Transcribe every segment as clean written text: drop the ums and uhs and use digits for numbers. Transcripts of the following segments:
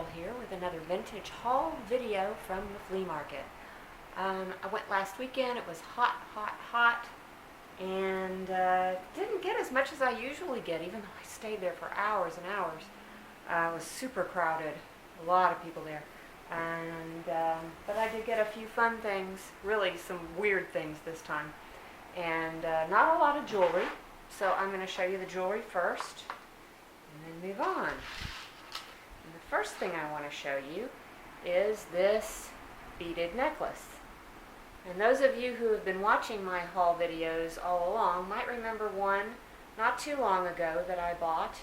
Cheryl here with another vintage haul video from the flea market. I went last weekend. It was hot, hot, hot, and didn't get as much as I usually get, even though I stayed there for hours and hours. It was super crowded, a lot of people there, and but I did get a few fun things, really some weird things this time, and not a lot of jewelry. So I'm going to show you the jewelry first, and then move on. And the first thing I want to show you is this beaded necklace. And those of you who have been watching my haul videos all along might remember one not too long ago that I bought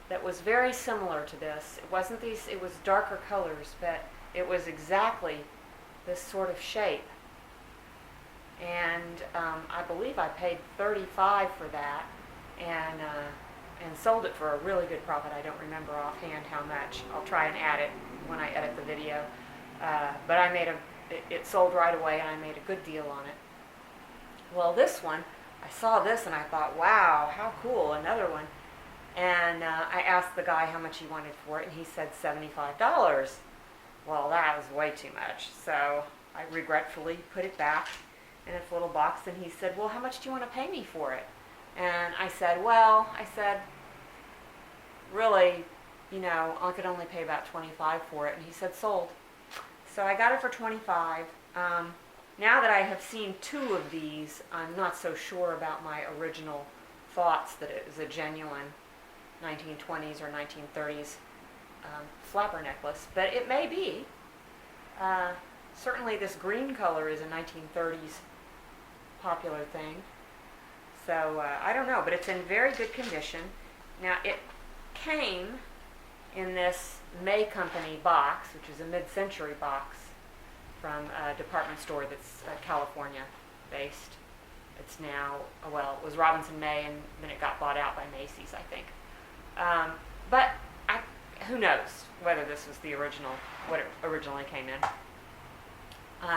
that was very similar to this. It wasn't these, it was darker colors, but it was exactly this sort of shape. And I believe I paid $35 for that, and sold it for a really good profit. I don't remember offhand how much. I'll try and add it when I edit the video. But I made it sold right away, and I made a good deal on it. Well, this one, I saw this and I thought, wow, how cool, another one. And I asked the guy how much he wanted for it, and he said $75. Well, that was way too much. So I regretfully put it back in its little box, and he said, well, how much do you want to pay me for it? And I said, really, you know, I could only pay about $25 for it. And he said, sold. So I got it for $25. Now that I have seen two of these, I'm not so sure about my original thoughts that it was a genuine 1920s or 1930s flapper necklace, but it may be. Certainly this green color is a 1930s popular thing. So I don't know, but it's in very good condition. Now it came in this May Company box, which is a mid-century box from a department store that's California based. It's now, well, it was Robinson May, and then it got bought out by Macy's, I think. But who knows whether this was the original, what it originally came in.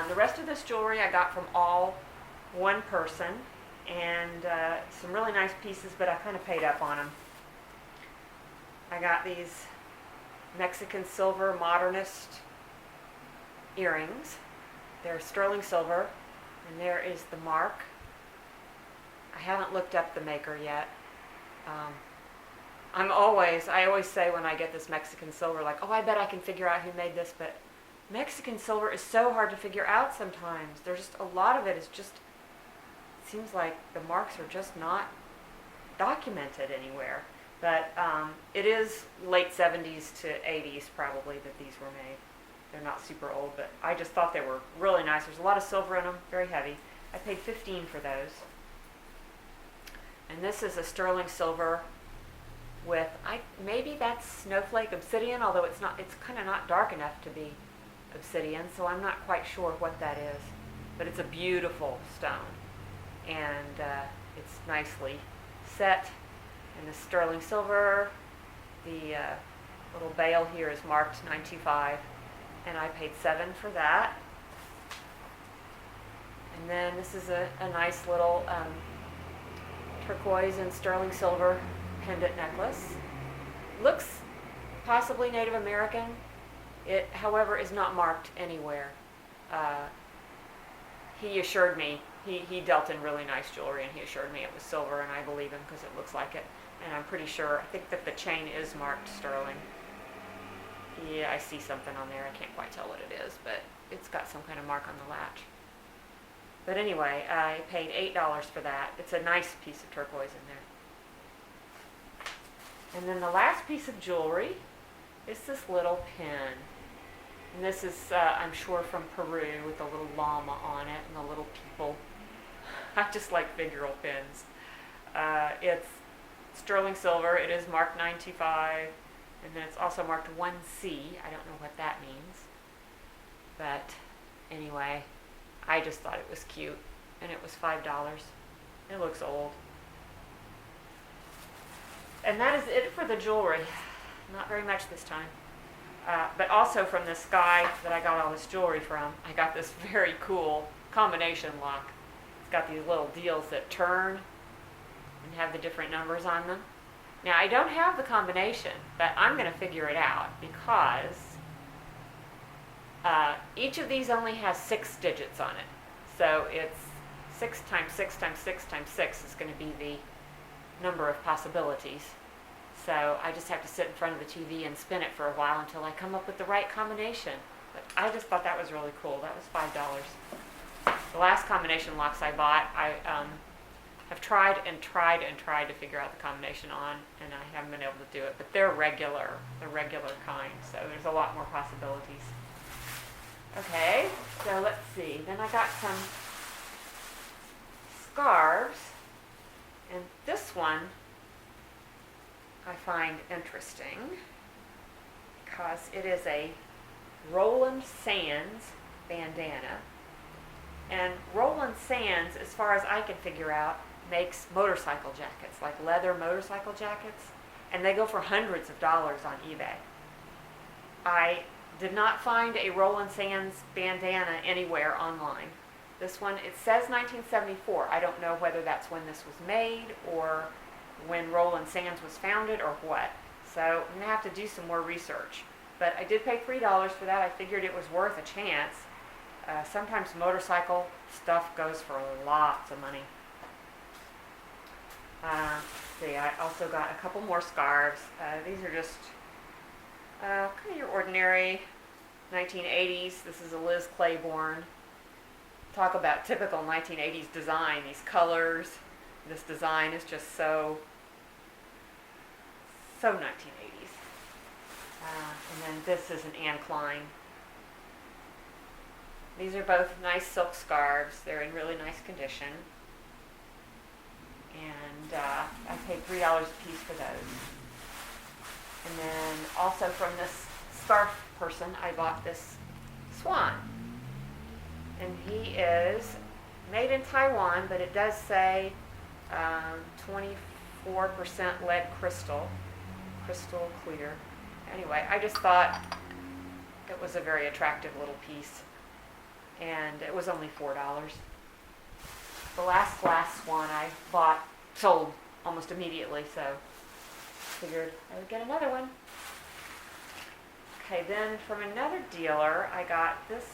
The rest of this jewelry I got from all one person, and some really nice pieces, but I kind of paid up on them. I got these Mexican silver modernist earrings. They're sterling silver, and there is the mark. I haven't looked up the maker yet. I always say when I get this Mexican silver, like, oh, I bet I can figure out who made this, but Mexican silver is so hard to figure out sometimes. There's just a lot of it is just, it seems like the marks are just not documented anywhere. But it is late 70s to 80s probably that these were made. They're not super old, but I just thought they were really nice. There's a lot of silver in them, very heavy. I paid $15 for those. And this is a sterling silver with, maybe that's snowflake obsidian, although it's kind of not dark enough to be obsidian, so I'm not quite sure what that is. But it's a beautiful stone, and it's nicely set in the sterling silver. The little bail here is marked 925, and I paid $7 for that. And then this is a nice little turquoise and sterling silver pendant necklace. Looks possibly Native American. It, however, is not marked anywhere. He assured me, he dealt in really nice jewelry, and he assured me it was silver, and I believe him because it looks like it. And I'm pretty sure, I think that the chain is marked sterling. Yeah, I see something on there. I can't quite tell what it is, but it's got some kind of mark on the latch. But anyway, I paid $8 for that. It's a nice piece of turquoise in there. And then the last piece of jewelry is this little pin. And this is, I'm sure, from Peru with a little llama on it and the little people. I just like figural pins. It's sterling silver. It is marked 925, and then it's also marked 1C. I don't know what that means. But anyway, I just thought it was cute, and it was $5. It looks old. And that is it for the jewelry. Not very much this time. But also from this guy that I got all this jewelry from, I got this very cool combination lock. It's got these little deals that turn and have the different numbers on them. Now I don't have the combination, but I'm going to figure it out because each of these only has 6 digits on it. So it's 6 times 6 times 6 times 6 is going to be the number of possibilities. So I just have to sit in front of the TV and spin it for a while until I come up with the right combination. But I just thought that was really cool. That was $5. The last combination locks I bought, I have tried and tried and tried to figure out the combination on, and I haven't been able to do it. But they're regular, the regular kind, so there's a lot more possibilities. Okay, so let's see. Then I got some scarves, and this one I find interesting because it is a Roland Sands bandana. And Roland Sands, as far as I can figure out, makes motorcycle jackets, like leather motorcycle jackets, and they go for hundreds of dollars on eBay. I did not find a Roland Sands bandana anywhere online. This one, it says 1974. I don't know whether that's when this was made or when Roland Sands was founded or what. So I'm going to have to do some more research. But I did pay $3 for that. I figured it was worth a chance. Sometimes motorcycle stuff goes for lots of money. See, I also got a couple more scarves. These are just kind of your ordinary 1980s. This is a Liz Claiborne. Talk about typical 1980s design. These colors. This design is just so 1980s. And then this is an Anne Klein. These are both nice silk scarves. They're in really nice condition. And I paid $3 a piece for those. And then also from this scarf person, I bought this Swan. And he is made in Taiwan, but it does say 24% lead crystal clear. Anyway, I just thought it was a very attractive little piece. And it was only $4. The last glass Swan I bought sold almost immediately, so figured I would get another one. Okay, then from another dealer, I got this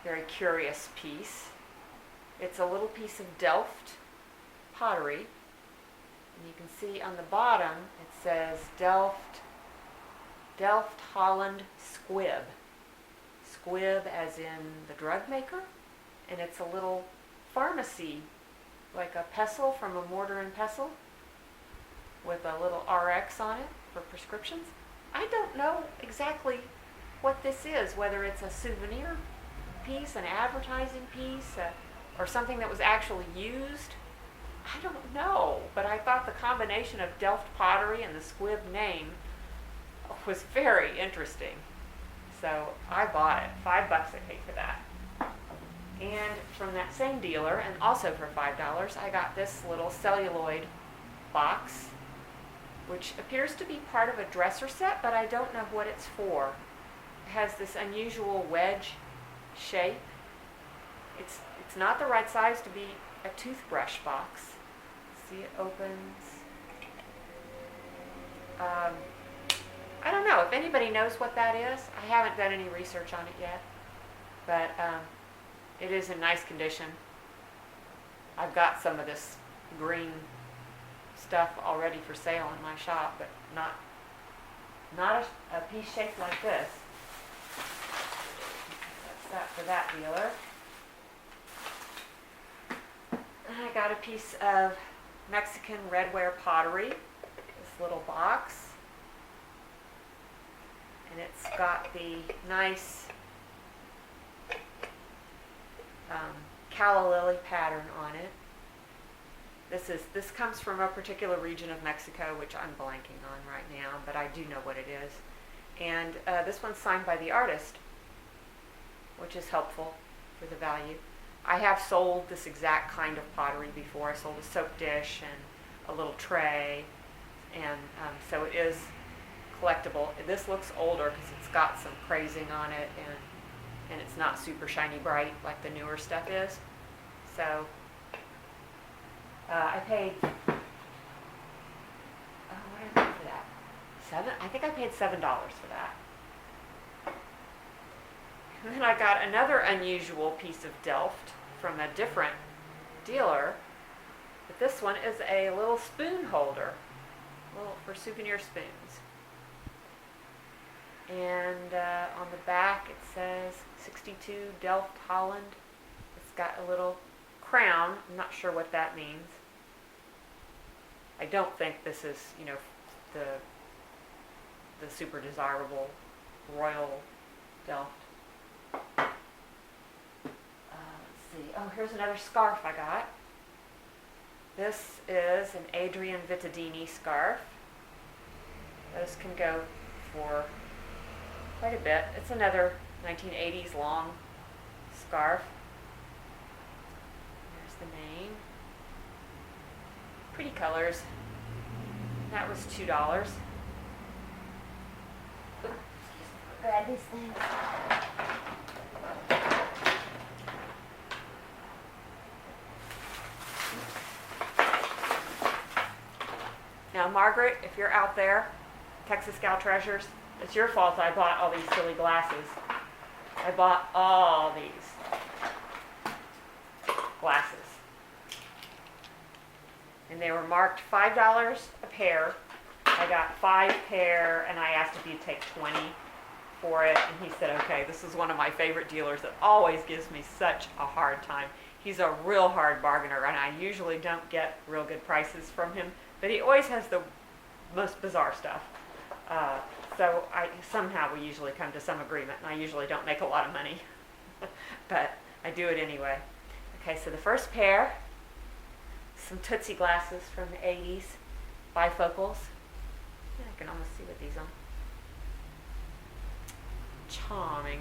very curious piece. It's a little piece of Delft Pottery. And you can see on the bottom it says Delft Holland Squib. Squib as in the drug maker. And it's a little pharmacy, like a pestle from a mortar and pestle with a little RX on it for prescriptions. I don't know exactly what this is, whether it's a souvenir piece, an advertising piece, or something that was actually used. I don't know, but I thought the combination of Delft Pottery and the Squib name was very interesting. So I bought it. $5 I paid for that. And from that same dealer, and also for $5, I got this little celluloid box, which appears to be part of a dresser set, but I don't know what it's for. It has this unusual wedge shape. It's not the right size to be a toothbrush box. See, it opens. I don't know if anybody knows what that is. I haven't done any research on it yet, but it is in nice condition. I've got some of this green stuff already for sale in my shop, but not a piece shaped like this. That's that for that dealer. I got a piece of Mexican Redware pottery, this little box, and it's got the nice calla lily pattern on it. This comes from a particular region of Mexico, which I'm blanking on right now, but I do know what it is. And this one's signed by the artist, which is helpful for the value. I have sold this exact kind of pottery before. I sold a soap dish and a little tray, and so it is collectible. This looks older because it's got some crazing on it, and it's not super shiny bright like the newer stuff is. So I paid I think I paid $7 for that. And then I got another unusual piece of Delft from a different dealer. But this one is a little spoon holder, for souvenir spoons. And on the back it says 62 Delft, Holland. It's got a little crown. I'm not sure what that means. I don't think this is, the super desirable Royal Delft. Let's see. Oh, here's another scarf I got. This is an Adrian Vittadini scarf. Those can go for quite a bit. It's another 1980s long scarf. There's the name. Pretty colors. That was $2. Grab these things. Now, Margaret, if you're out there, Texas Gal Treasures, it's your fault I bought all these silly glasses. I bought all these glasses. And they were marked $5 a pair. I got 5 pair, and I asked if you'd take 20 for it, and he said, okay. This is one of my favorite dealers that always gives me such a hard time. He's a real hard bargainer, and I usually don't get real good prices from him, but he always has the most bizarre stuff. So somehow we usually come to some agreement, and I usually don't make a lot of money, but I do it anyway. Okay, so the first pair, some Tootsie glasses from the 80s, bifocals. Yeah, I can almost see what these are. Charming.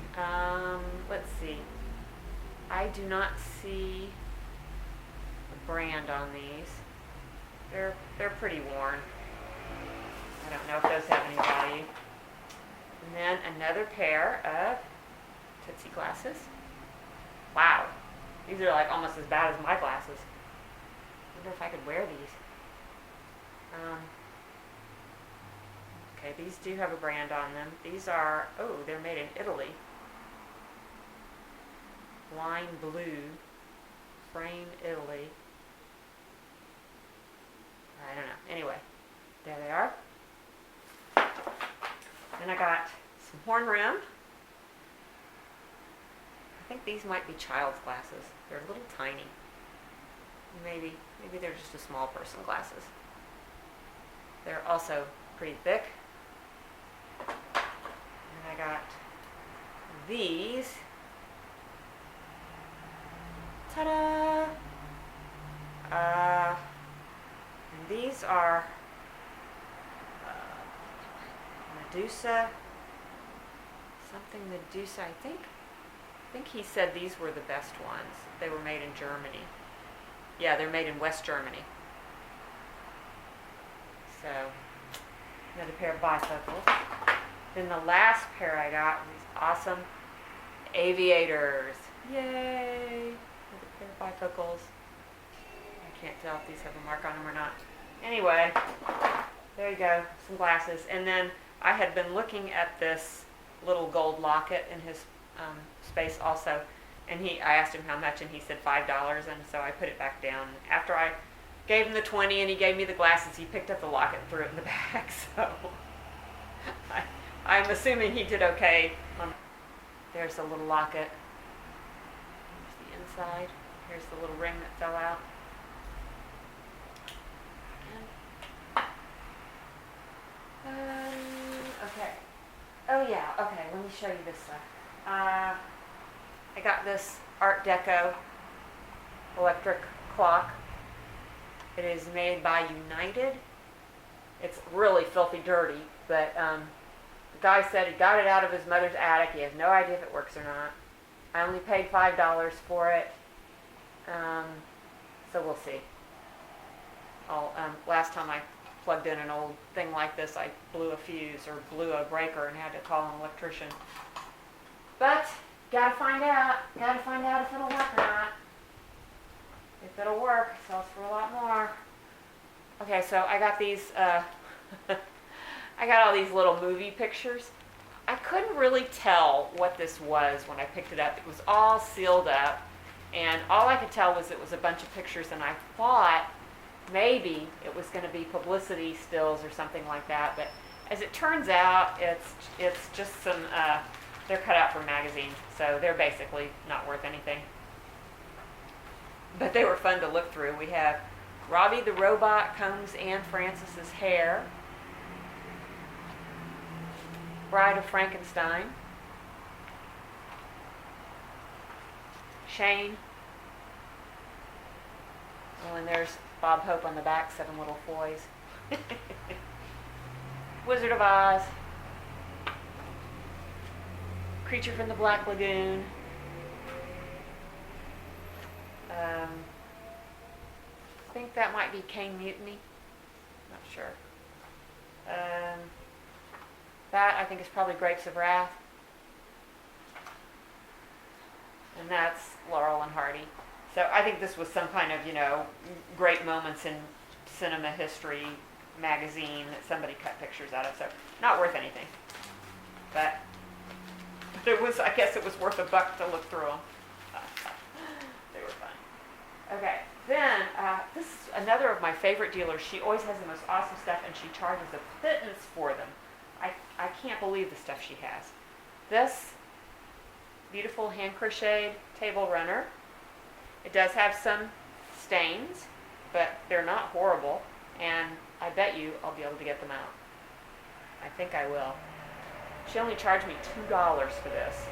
Let's see. I do not see a brand on these. They're pretty worn. I don't know if those have any value. And then another pair of Tootsie glasses. Wow. These are like almost as bad as my glasses. I wonder if I could wear these. Okay, these do have a brand on them. These are, they're made in Italy. Wine blue, frame Italy. I don't know. Anyway, there they are. Then I got some horn rim. I think these might be child's glasses. They're a little tiny. Maybe they're just a small person glasses. They're also pretty thick. And I got these. Ta-da! And these are Medusa, something Medusa, I think he said these were the best ones. They were made in Germany. Yeah, they're made in West Germany. So, another pair of bifocals. Then the last pair I got were these awesome aviators. Yay! Another pair of bifocals. I can't tell if these have a mark on them or not. Anyway, there you go, some glasses. And then I had been looking at this little gold locket in his space also, and I asked him how much, and he said $5, and so I put it back down. After I gave him the 20 and he gave me the glasses, he picked up the locket and threw it in the bag, so I'm assuming he did okay. There's the little locket. Here's the inside. Here's the little ring that fell out. Okay. Oh yeah, okay, let me show you this stuff. I got this Art Deco electric clock. It is made by United. It's really filthy dirty, but the guy said he got it out of his mother's attic. He has no idea if it works or not. I only paid $5 for it, so we'll see. Last time I plugged in an old thing like this, I blew a fuse or blew a breaker and had to call an electrician. But gotta find out if it'll work or not. If it'll work, it sells for a lot more. Okay, so I got these. I I got all these little movie pictures. I couldn't really tell what this was when I picked it up. It was all sealed up, and all I could tell was it was a bunch of pictures, and I thought maybe it was going to be publicity stills or something like that, but as it turns out, it's just some, they're cut out from magazines, so they're basically not worth anything. But they were fun to look through. We have Robbie the Robot combs Anne Francis's hair. Bride of Frankenstein. Shane. Oh, and there's Bob Hope on the back, 7 little boys. Wizard of Oz. Creature from the Black Lagoon. I think that might be Cane Mutiny. Not sure. That I think is probably Grapes of Wrath. And that's Laurel and Hardy. So I think this was some kind of, great moments in cinema history magazine that somebody cut pictures out of. So not worth anything. But it was, I guess it was worth $1 to look through them. They were fun. Okay, then this is another of my favorite dealers. She always has the most awesome stuff, and she charges a pittance for them. I can't believe the stuff she has. This beautiful hand crocheted table runner. It does have some stains, but they're not horrible, and I bet you I'll be able to get them out. I think I will. She only charged me $2 for this.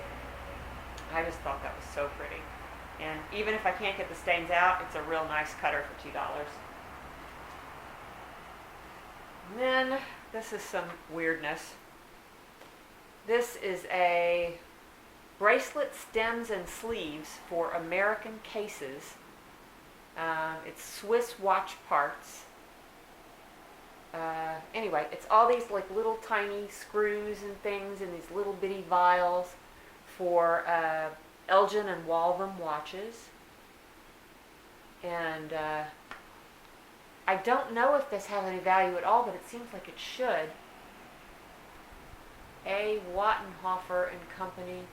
I just thought that was so pretty. And even if I can't get the stains out, it's a real nice cutter for $2. And then this is some weirdness. This is a bracelet stems and sleeves for American cases. It's Swiss watch parts. Anyway, it's all these like little tiny screws and things in these little bitty vials for Elgin and Waltham watches. And I don't know if this has any value at all, but it seems like it should. A. Wattenhofer and Company,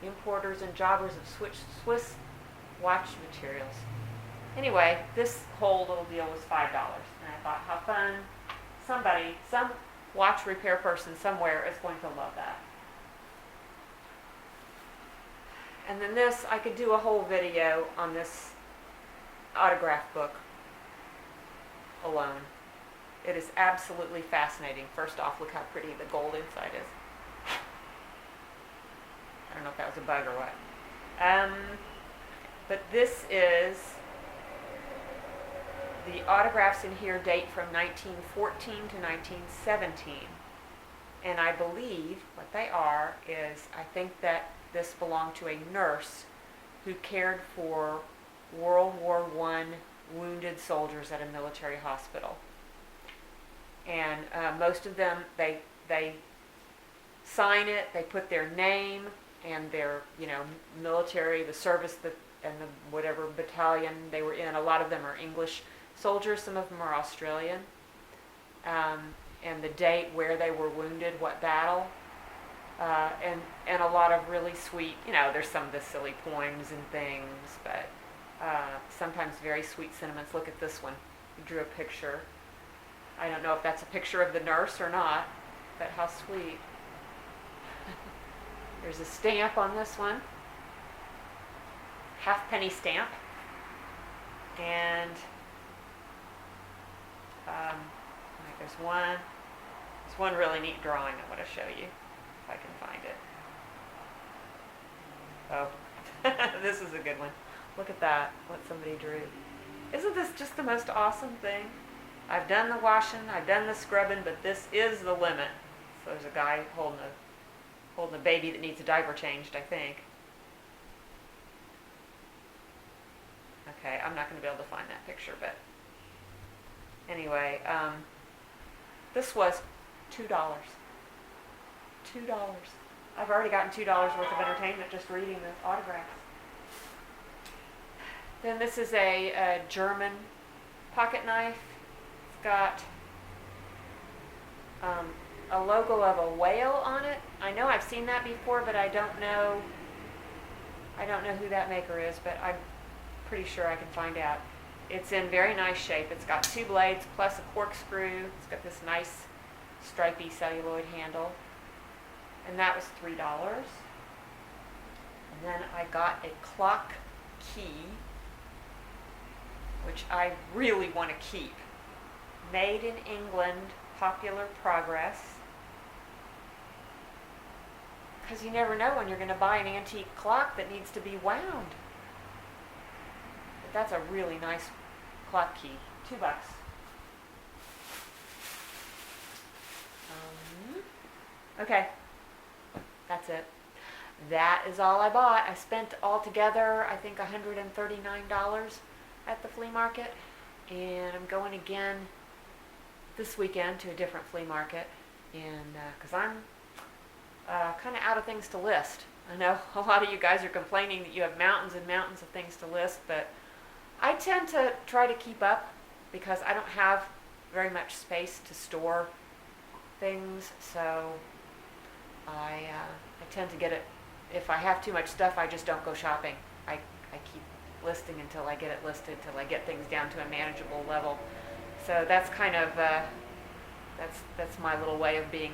importers and jobbers of Swiss watch materials. Anyway, this whole little deal was $5, and I thought, how fun. Some watch repair person somewhere is going to love that. And then this, I could do a whole video on this autograph book alone. It is absolutely fascinating. First off, look how pretty the gold inside is. I don't know if that was a bug or what. But this is, the autographs in here date from 1914 to 1917. And I believe what they are is, I think that this belonged to a nurse who cared for World War I wounded soldiers at a military hospital. And most of them, they sign it, they put their name and their, military, the service and the whatever battalion they were in. A lot of them are English soldiers, some of them are Australian. And the date where they were wounded, what battle. And a lot of really sweet, there's some of the silly poems and things, but sometimes very sweet sentiments. Look at this one. He drew a picture. I don't know if that's a picture of the nurse or not, but how sweet. There's a stamp on this one. Halfpenny stamp. And there's one really neat drawing I want to show you, if I can find it. Oh, this is a good one. Look at that, what somebody drew. Isn't this just the most awesome thing? I've done the washing, I've done the scrubbing, but this is the limit. So there's a guy holding a baby that needs a diaper changed, I think. Okay, I'm not going to be able to find that picture, but anyway, this was $2. $2. I've already gotten $2 worth of entertainment just reading the autographs. Then this is a German pocket knife. It's got a logo of a whale on it. I know I've seen that before, but I don't know who that maker is, but I'm pretty sure I can find out. It's in very nice shape. It's got 2 blades plus a corkscrew. It's got this nice stripy celluloid handle. And that was $3. And then I got a clock key, which I really want to keep. Made in England, Popular Progress. Because you never know when you're going to buy an antique clock that needs to be wound. But that's a really nice clock key. $2. Okay, that's it. That is all I bought. I spent altogether, I think, $139 at the flea market. And I'm going again this weekend to a different flea market. And because I'm kind of out of things to list. I know a lot of you guys are complaining that you have mountains and mountains of things to list, but I tend to try to keep up because I don't have very much space to store things, so I tend to get it. If I have too much stuff, I just don't go shopping. I keep listing until I get it listed, till I get things down to a manageable level. So that's kind of that's my little way of being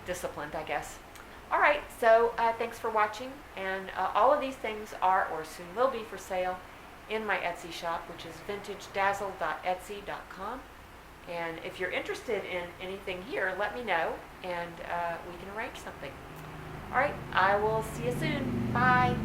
disciplined, I guess. All right, so thanks for watching, and all of these things are or soon will be for sale in my Etsy shop, which is vintagedazzle.etsy.com. And if you're interested in anything here, let me know, and we can arrange something. All right, I will see you soon. Bye.